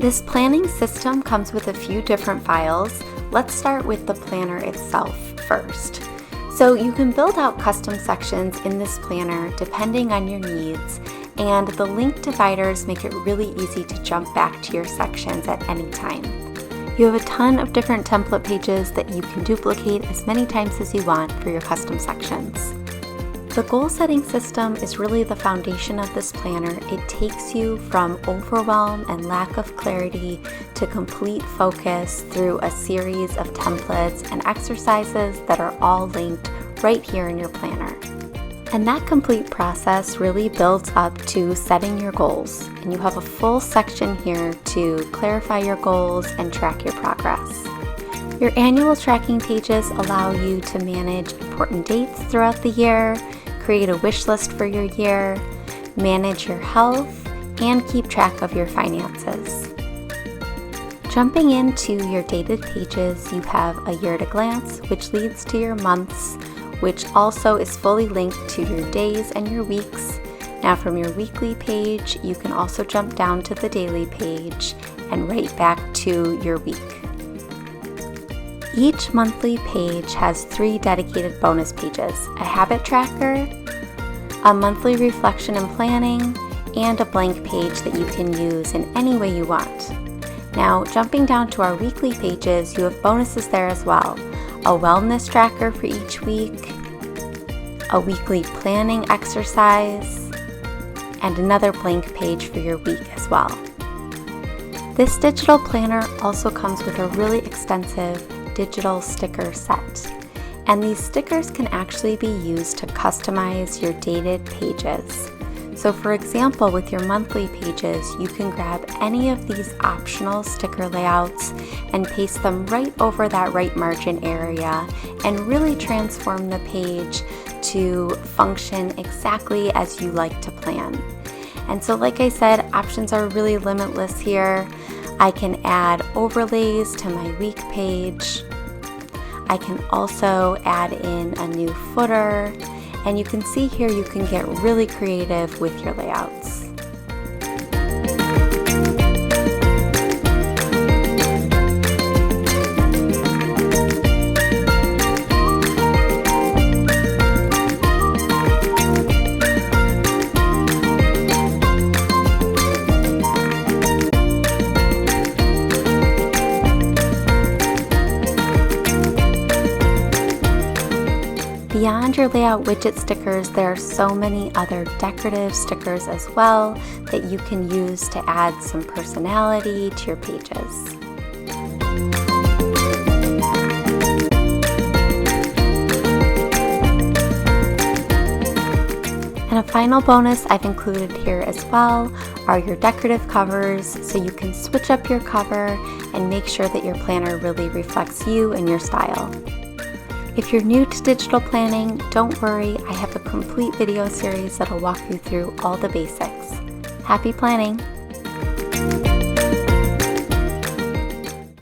This planning system comes with a few different files. Let's start with the planner itself first. So you can build out custom sections in this planner depending on your needs, and the link dividers make it really easy to jump back to your sections at any time. You have a ton of different template pages that you can duplicate as many times as you want for your custom sections. The goal setting system is really the foundation of this planner. It takes you from overwhelm and lack of clarity to complete focus through a series of templates and exercises that are all linked right here in your planner. And that complete process really builds up to setting your goals. And you have a full section here to clarify your goals and track your progress. Your annual tracking pages allow you to manage important dates throughout the year, create a wish list for your year, manage your health, and keep track of your finances. Jumping into your dated pages, you have a year at a glance, which leads to your months, which also is fully linked to your days and your weeks. Now from your weekly page, you can also jump down to the daily page and right back to your week. Each monthly page has 3 dedicated bonus pages: a habit tracker, a monthly reflection and planning, and a blank page that you can use in any way you want. Now, jumping down to our weekly pages, you have bonuses there as well: a wellness tracker for each week, a weekly planning exercise, and another blank page for your week as well. This digital planner also comes with a really extensive digital sticker set, and these stickers can actually be used to customize your dated pages. So for example, with your monthly pages, you can grab any of these optional sticker layouts and paste them right over that right margin area and really transform the page to function exactly as you like to plan. And so like I said, options are really limitless here. I can add overlays to my week page. I can also add in a new footer, and you can see here you can get really creative with your layouts. Beyond your layout widget stickers, there are so many other decorative stickers as well that you can use to add some personality to your pages. And a final bonus I've included here as well are your decorative covers, so you can switch up your cover and make sure that your planner really reflects you and your style. If you're new to digital planning, don't worry, I have a complete video series that'll walk you through all the basics. Happy planning!